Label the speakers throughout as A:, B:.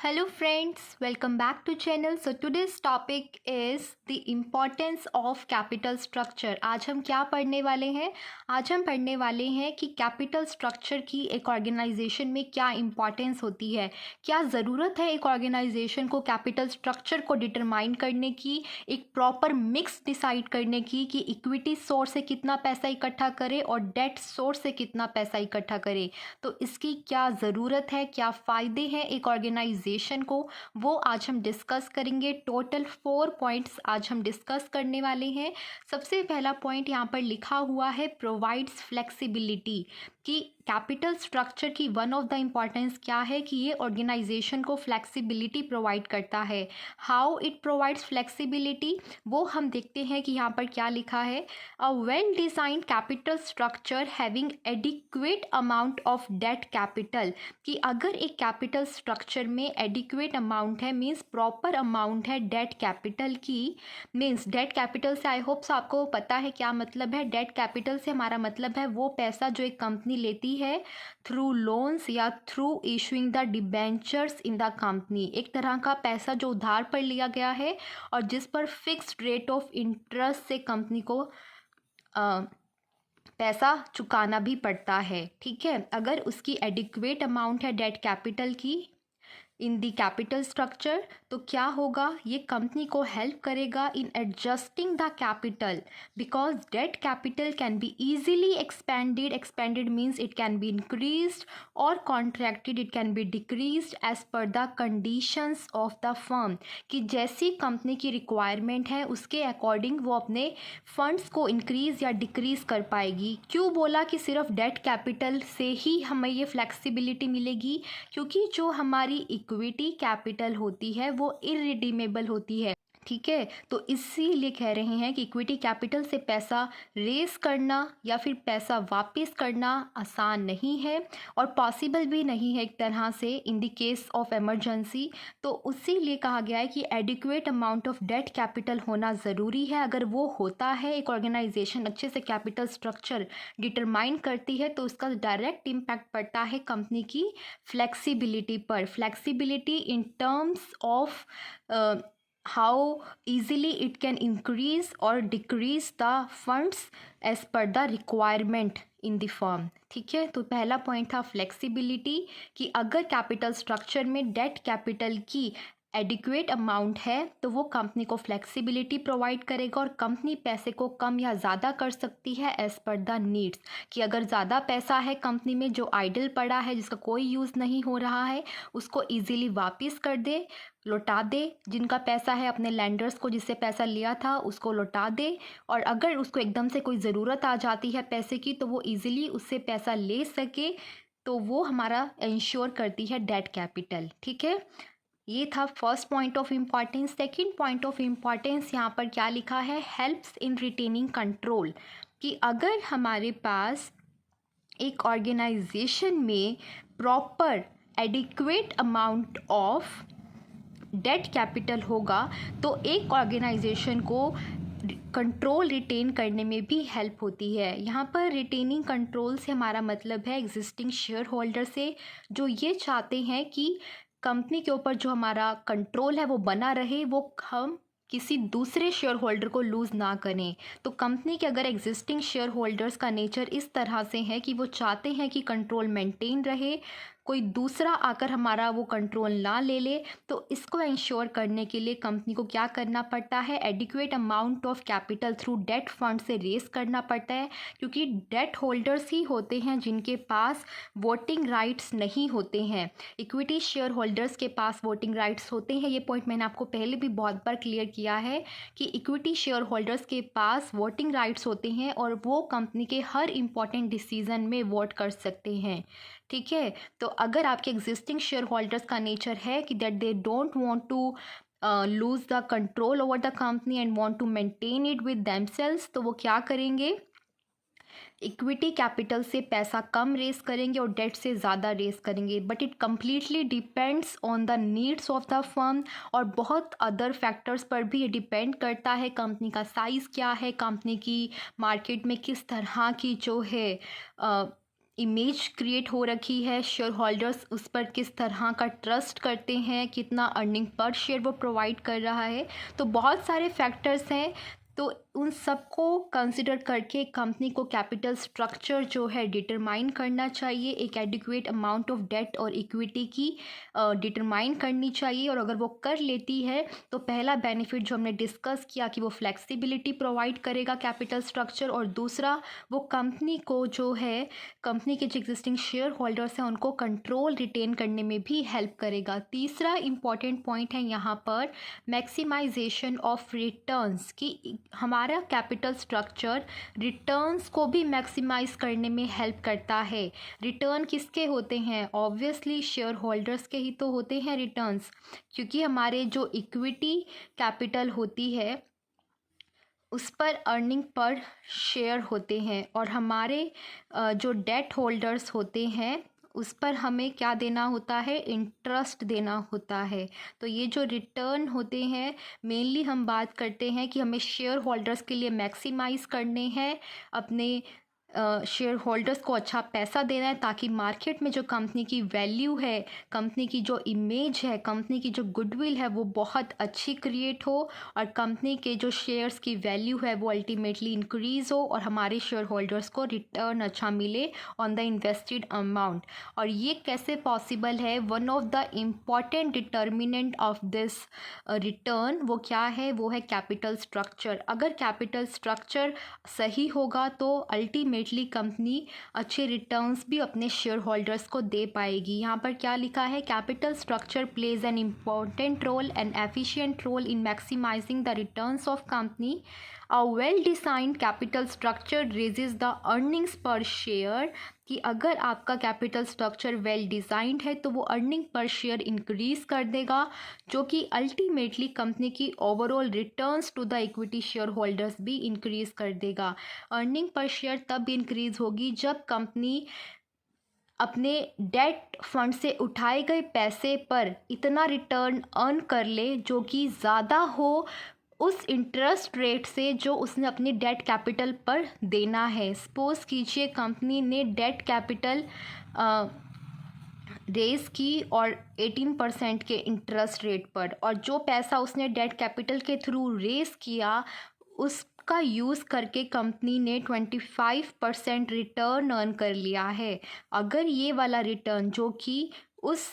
A: Hello friends, welcome back to channel. So today's topic is the importance of capital structure. आज हम क्या पढ़ने वाले हैं? आज हम पढ़ने वाले हैं कि कैपिटल स्ट्रक्चर की एक ऑर्गेनाइजेशन में क्या इम्पोर्टेंस होती है, क्या ज़रूरत है एक ऑर्गेनाइजेशन को कैपिटल स्ट्रक्चर को डिटरमाइन करने की, एक प्रॉपर मिक्स डिसाइड करने की कि इक्विटी सोर्स से कितना पैसा इकट्ठा करे और डेट सोर्स से कितना पैसा इकट्ठा करे। तो इसकी क्या ज़रूरत है, क्या फ़ायदे हैं एक ऑर्गेनाइजेशन को, वो आज हम डिस्कस करेंगे। टोटल 4 पॉइंट्स आज हम डिस्कस करने वाले हैं। सबसे पहला पॉइंट यहाँ पर लिखा हुआ है प्रोवाइड्स फ्लेक्सिबिलिटी, कि कैपिटल स्ट्रक्चर की वन ऑफ द इम्पॉर्टेंस क्या है कि ये ऑर्गेनाइजेशन को फ्लेक्सिबिलिटी प्रोवाइड करता है। हाउ इट प्रोवाइड्स फ्लेक्सिबिलिटी, वो हम देखते हैं कि यहाँ पर क्या लिखा है। A well designed capital structure having adequate amount of debt capital, कि अगर एक कैपिटल स्ट्रक्चर में एडिक्वेट अमाउंट है मीन्स प्रॉपर अमाउंट है डेट कैपिटल की, मीन्स डेट कैपिटल से आई होप सो आपको पता है क्या मतलब है। डेट कैपिटल से हमारा मतलब है वो पैसा जो एक कंपनी लेती है थ्रू लोन्स या through issuing the debentures in the company, एक तरह का पैसा जो उधार पर लिया गया है और जिस पर फिक्स्ड रेट ऑफ इंटरेस्ट से कंपनी को पैसा चुकाना भी पड़ता है। ठीक है, अगर उसकी एडिक्वेट अमाउंट है डेट कैपिटल की इन दी कैपिटल स्ट्रक्चर, तो क्या होगा, ये कंपनी को हेल्प करेगा in adjusting the capital, because debt capital can be easily expanded means it can be increased और contracted it can be decreased as per the conditions of the firm, कि जैसी company की requirement है उसके according वो अपने funds को increase या डिक्रीज कर पाएगी। क्यों बोला कि सिर्फ डेट कैपिटल से ही हमें ये फ्लेक्सिबिलिटी मिलेगी, क्योंकि जो हमारी इक्विटी कैपिटल होती है वो इररिडीमेबल होती है। ठीक है, तो इसीलिए कह रहे हैं कि इक्विटी कैपिटल से पैसा रेस करना या फिर पैसा वापस करना आसान नहीं है और पॉसिबल भी नहीं है एक तरह से in the case of emergency. तो उसीलिए कहा गया है कि adequate amount of debt capital होना ज़रूरी है। अगर वो होता है, एक ऑर्गेनाइजेशन अच्छे से कैपिटल स्ट्रक्चर डिटरमाइन करती है, तो उसका डायरेक्ट इम्पैक्ट पड़ता है कंपनी की फ्लेक्सिबिलिटी पर। Flexibility in terms of how easily it can increase or decrease the funds as per the requirement in the firm। ठीक है, तो पहला पॉइंट था फ्लेक्सिबिलिटी, कि अगर कैपिटल स्ट्रक्चर में डेट कैपिटल की एडिक्वेट अमाउंट है तो वो कंपनी को फ्लेक्सिबिलिटी प्रोवाइड करेगा और कंपनी पैसे को कम या ज़्यादा कर सकती है एज़ पर द नीड्स, कि अगर ज़्यादा पैसा है कंपनी में जो आइडल पड़ा है जिसका कोई यूज़ नहीं हो रहा है, उसको इजीली वापस कर दे, लौटा दे। जिनका पैसा है अपने लैंडर्स को, जिससे पैसा लिया था उसको लौटा दे, और अगर उसको एकदम से कोई ज़रूरत आ जाती है पैसे की तो वो ईज़िली उससे पैसा ले सके, तो वो हमारा इंश्योर करती है डेट कैपिटल। ठीक है, ये था first point of importance. Second point of importance यहाँ पर क्या लिखा है, हेल्प्स इन रिटेनिंग कंट्रोल, कि अगर हमारे पास एक ऑर्गेनाइजेशन में proper adequate amount of debt capital होगा तो एक ऑर्गेनाइजेशन को कंट्रोल रिटेन करने में भी हेल्प होती है। यहाँ पर रिटेनिंग कंट्रोल से हमारा मतलब है एग्जिस्टिंग शेयर होल्डर से, जो ये चाहते हैं कि कंपनी के ऊपर जो हमारा कंट्रोल है वो बना रहे, वो हम किसी दूसरे शेयर होल्डर को लूज़ ना करें। तो कंपनी के अगर एग्जिस्टिंग शेयर होल्डर्स का नेचर इस तरह से है कि वो चाहते हैं कि कंट्रोल मेंटेन रहे, कोई दूसरा आकर हमारा वो कंट्रोल ना ले ले, तो इसको इंश्योर करने के लिए कंपनी को क्या करना पड़ता है, adequate amount of capital through debt fund से रेस करना पड़ता है, क्योंकि डेट होल्डर्स ही होते हैं जिनके पास वोटिंग राइट्स नहीं होते हैं। इक्विटी शेयर होल्डर्स के पास वोटिंग राइट्स होते हैं। ये पॉइंट मैंने आपको पहले भी बहुत बार क्लियर किया है कि इक्विटी शेयर होल्डर्स के पास वोटिंग राइट्स होते हैं और वो कंपनी के हर इंपॉर्टेंट डिसीजन में वोट कर सकते हैं। ठीक है, तो अगर आपके एग्जिस्टिंग शेयर होल्डर्स का नेचर है कि that they don't want to lose the control over the company and want to maintain it with themselves, तो वो क्या करेंगे, इक्विटी कैपिटल से पैसा कम रेस करेंगे और डेट से ज़्यादा रेस करेंगे। But it completely depends on the needs of the firm, और बहुत अदर फैक्टर्स पर भी ये डिपेंड करता है। कंपनी का साइज़ क्या है, कंपनी की मार्केट में किस तरह की जो है इमेज क्रिएट हो रखी है, शेयर होल्डर्स उस पर किस तरह का ट्रस्ट करते हैं, कितना अर्निंग पर शेयर वो प्रोवाइड कर रहा है। तो बहुत सारे फैक्टर्स हैं, तो उन सबको कंसिडर करके कंपनी को कैपिटल स्ट्रक्चर जो है डिटरमाइन करना चाहिए, एक एडिक्वेट अमाउंट ऑफ डेट और इक्विटी की डिटरमाइन करनी चाहिए। और अगर वो कर लेती है तो पहला बेनिफिट जो हमने डिस्कस किया कि वो फ्लेक्सिबिलिटी प्रोवाइड करेगा कैपिटल स्ट्रक्चर, और दूसरा वो कंपनी को जो है, कंपनी के जो एग्जिस्टिंग शेयर होल्डर्स हैं उनको कंट्रोल रिटेन करने में भी हेल्प करेगा। तीसरा इम्पॉर्टेंट पॉइंट है यहाँ पर मैक्सिमाइजेशन ऑफ रिटर्न्स, कि हमारा कैपिटल स्ट्रक्चर रिटर्न्स को भी मैक्सिमाइज करने में हेल्प करता है। रिटर्न किसके होते हैं? ऑब्वियसली शेयर होल्डर्स के ही तो होते हैं रिटर्न्स, क्योंकि हमारे जो इक्विटी कैपिटल होती है उस पर अर्निंग पर शेयर होते हैं, और हमारे जो डेट होल्डर्स होते हैं उस पर हमें क्या देना होता है? इंटरेस्ट देना होता है। तो ये जो रिटर्न होते हैं, मेनली हम बात करते हैं कि हमें शेयर होल्डर्स के लिए मैक्सिमाइज़ करने हैं, अपने शेयर होल्डर्स को अच्छा पैसा देना है, ताकि मार्केट में जो कंपनी की वैल्यू है, कंपनी की जो इमेज है, कंपनी की जो गुडविल है वो बहुत अच्छी क्रिएट हो, और कंपनी के जो शेयर्स की वैल्यू है वो अल्टीमेटली इंक्रीज़ हो, और हमारे शेयर होल्डर्स को रिटर्न अच्छा मिले ऑन द इन्वेस्टेड अमाउंट। और ये कैसे पॉसिबल है? One of the important determinant of this return वो क्या है? वो है कैपिटल स्ट्रक्चर। अगर कैपिटल स्ट्रक्चर सही होगा तो अल्टीमेटली कंपनी अच्छे रिटर्न्स भी अपने शेयर होल्डर्स को दे पाएगी। यहाँ पर क्या लिखा है? Capital structure plays an important role and efficient role in maximising the returns of company. A well-designed capital structure raises the earnings per share, कि अगर आपका कैपिटल स्ट्रक्चर वेल डिज़ाइंड है तो वो अर्निंग पर शेयर इंक्रीज़ कर देगा, जो कि अल्टीमेटली कंपनी की overall returns to the equity shareholders भी इंक्रीज़ कर देगा। अर्निंग पर शेयर तब इंक्रीज़ होगी जब कंपनी अपने डेट फंड से उठाए गए पैसे पर इतना रिटर्न अर्न कर ले जो कि ज़्यादा हो उस इंटरेस्ट रेट से जो उसने अपनी डेट कैपिटल पर देना है। सपोज़ कीजिए कंपनी ने डेट कैपिटल रेज़ की और 18% के इंटरेस्ट रेट पर, और जो पैसा उसने डेट कैपिटल के थ्रू रेज़ किया उसका यूज़ करके कंपनी ने 25% रिटर्न अर्न कर लिया है। अगर ये वाला रिटर्न जो कि उस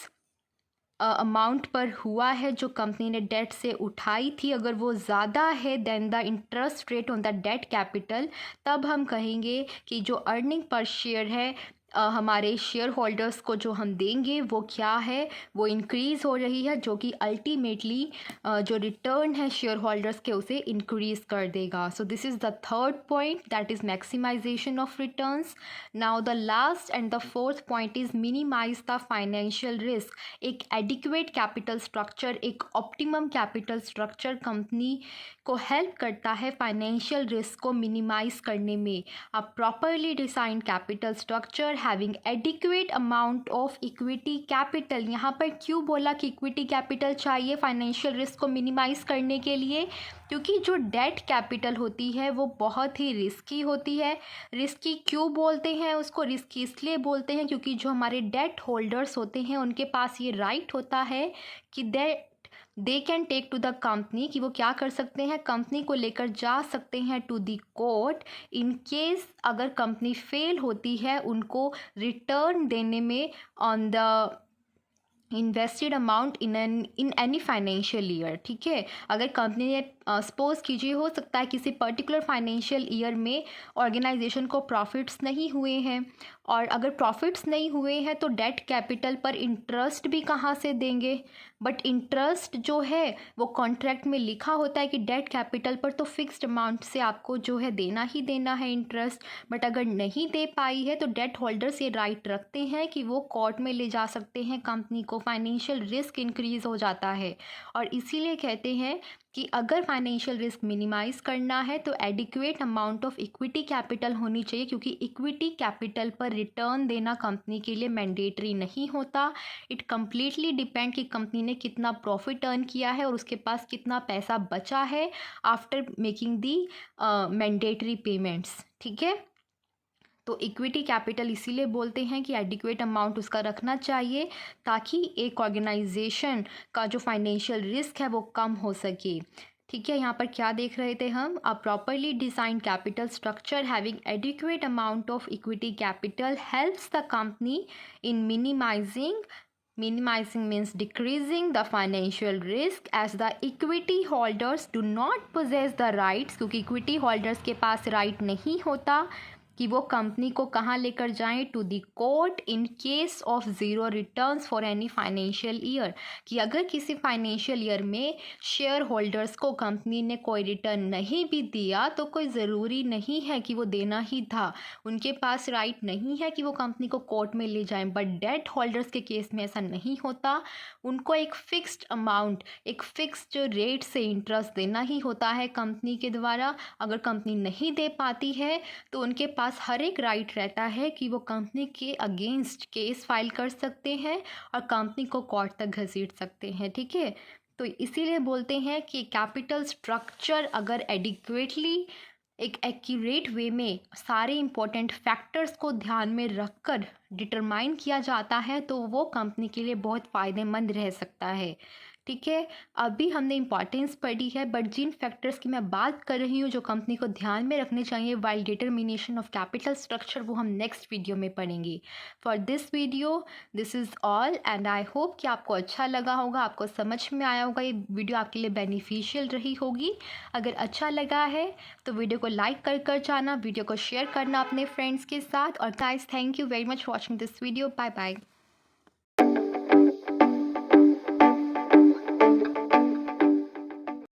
A: अमाउंट पर हुआ है जो कंपनी ने डेट से उठाई थी, अगर वो ज़्यादा है then the interest rate on the debt capital, तब हम कहेंगे कि जो अर्निंग पर शेयर है हमारे शेयर होल्डर्स को जो हम देंगे वो क्या है? वो इंक्रीज़ हो रही है, जो कि अल्टीमेटली जो रिटर्न है शेयर होल्डर्स के उसे इंक्रीज़ कर देगा। So this is the third point, that is maximization of returns. Now the last and the fourth point is minimize the financial risk. एक एडिक्वेट कैपिटल स्ट्रक्चर, एक optimum capital structure company को help करता है financial risk को minimize करने में। A properly designed capital structure having adequate amount of equity capital. यहाँ पर क्यों बोला कि इक्विटी कैपिटल चाहिए फाइनेंशियल रिस्क को मिनिमाइज करने के लिए? क्योंकि जो डेट कैपिटल होती है वो बहुत ही रिस्की होती है। रिस्की क्यों बोलते हैं उसको? रिस्की इसलिए बोलते हैं क्योंकि जो हमारे डेट होल्डर्स होते हैं उनके पास ये राइट होता है कि they can take to the company, कि वो क्या कर सकते हैं? कंपनी को लेकर जा सकते हैं to the court in case अगर कंपनी फेल होती है उनको रिटर्न देने में on the invested amount in any financial year. ठीक है, अगर कंपनी ने सपोज कीजिए, हो सकता है किसी पर्टिकुलर फाइनेंशियल ईयर में ऑर्गेनाइजेशन को प्रॉफिट्स नहीं हुए हैं, और अगर प्रॉफिट्स नहीं हुए हैं तो डेट कैपिटल पर इंटरेस्ट भी कहाँ से देंगे? बट इंटरेस्ट जो है वो कॉन्ट्रैक्ट में लिखा होता है कि डेट कैपिटल पर तो फिक्स्ड अमाउंट से आपको जो है देना ही देना है इंटरेस्ट। बट अगर नहीं दे पाई है तो डेट होल्डर्स ये राइट रखते हैं कि वो कोर्ट में ले जा सकते हैं कंपनी को। फाइनेंशियल रिस्क इंक्रीज हो जाता है, और इसीलिए कहते हैं कि अगर फाइनेंशियल रिस्क मिनिमाइज करना है तो adequate amount of equity capital होनी चाहिए, क्योंकि इक्विटी कैपिटल पर रिटर्न देना कंपनी के लिए मैंडेटरी नहीं होता। इट कम्प्लीटली डिपेंड कि कंपनी ने कितना प्रॉफिट अर्न किया है और उसके पास कितना पैसा बचा है after making the mandatory payments. ठीक है, तो इक्विटी कैपिटल इसीलिए बोलते हैं कि एडिक्वेट अमाउंट उसका रखना चाहिए ताकि एक ऑर्गेनाइजेशन का जो फाइनेंशियल रिस्क है वो कम हो सके। ठीक है, यहाँ पर क्या देख रहे थे हम? A properly designed capital structure having adequate amount of equity capital helps the company in minimizing means decreasing the financial risk as the equity holders do not possess the rights, क्योंकि इक्विटी होल्डर्स के पास right नहीं होता कि वो company को कहाँ लेकर जाएं, to the court in case of zero returns for any financial year, कि अगर किसी फाइनेंशियल ईयर में शेयर होल्डर्स को कंपनी ने कोई रिटर्न नहीं भी दिया तो कोई ज़रूरी नहीं है कि वो देना ही था, उनके पास राइट नहीं है कि वो कंपनी को कोर्ट में ले जाएं। बट डेट होल्डर्स के केस में ऐसा नहीं होता, उनको एक फ़िक्स्ड अमाउंट, एक फ़िक्स्ड रेट से इंटरेस्ट देना ही होता है कंपनी के द्वारा। अगर कंपनी नहीं दे पाती है तो उनके पास हर एक राइट रहता है कि वो कंपनी के अगेंस्ट केस फाइल कर सकते हैं और कंपनी को कोर्ट तक घसीट सकते हैं। ठीक है, तो इसीलिए बोलते हैं कि कैपिटल स्ट्रक्चर अगर एडिक्वेटली एक एक्यूरेट वे में सारे इम्पोर्टेंट फैक्टर्स को ध्यान में रखकर डिटरमाइन किया जाता है तो वो कंपनी के लिए बहुत फ़ायदेमंद रह सकता है। ठीक है, अभी हमने इम्पॉर्टेंस पढ़ी है, बट जिन फैक्टर्स की मैं बात कर रही हूँ जो कंपनी को ध्यान में रखने चाहिए while determination of capital structure, वो हम नेक्स्ट वीडियो में पढ़ेंगे। For this video this is all and I hope कि आपको अच्छा लगा होगा, आपको समझ में आया होगा, ये वीडियो आपके लिए बेनिफिशियल रही होगी। अगर अच्छा लगा है तो वीडियो को लाइक कर जाना, वीडियो को शेयर करना अपने फ्रेंड्स के साथ। और guys, thank you very much watching this video. Bye bye.